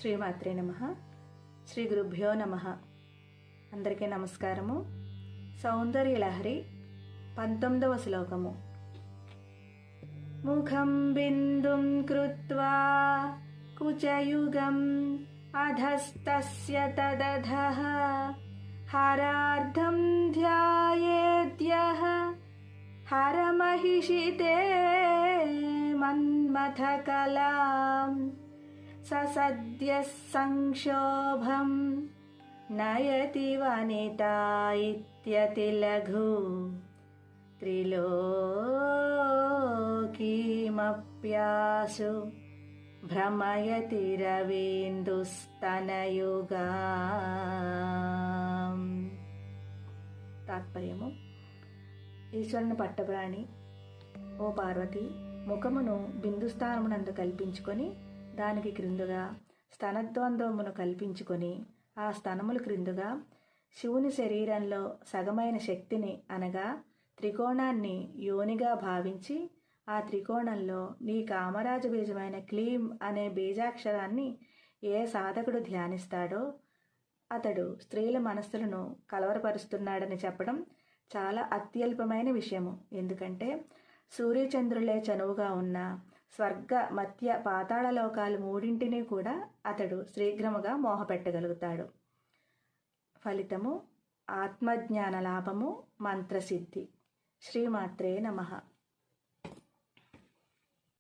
శ్రీమాత్రే నమః. శ్రీ గురుభ్యో నమః. అందరికీ నమస్కారము. సౌందర్యలహరి 19వ శ్లోకము. ముఖం బిందుం కృత్వా కుచయుగం అధస్తస్య తదధః హరార్థం ధ్యాయేద్యః హరమహిషితే మన్మథకలాం ససద్యః సంక్షోభం నయతి వనితా ఇత్యతిలఘు త్రిలోకీమప్యాసు భ్రమయతి రవీందుస్తనయుగా. తాత్పర్యము: ఈశ్వరుని పట్టప్రాణి ఓ పార్వతి, ముఖమును బిందుస్థానమునందు కల్పించుకొని దానికి క్రిందుగా స్తనద్వంద్వమును కల్పించుకొని ఆ స్తనములు క్రిందుగా శివుని శరీరంలో సగమైన శక్తిని అనగా త్రికోణాన్ని యోనిగా భావించి ఆ త్రికోణంలో నీ కామరాజ బీజమైన క్లీం అనే బీజాక్షరాన్ని ఏ సాధకుడు ధ్యానిస్తాడో అతడు స్త్రీల మనస్సులను కలవరపరుస్తున్నాడని చెప్పడం చాలా అత్యల్పమైన విషయము. ఎందుకంటే సూర్యచంద్రులే చనువుగా ఉన్న స్వర్గ మధ్య పాతాళ లోకాలు మూడింటినీ కూడా అతడు శీఘ్రముగా మోహపెట్టగలుగుతాడు. ఫలితము ఆత్మజ్ఞాన లాభము, మంత్రసిద్ధి. శ్రీమాత్రే నమః.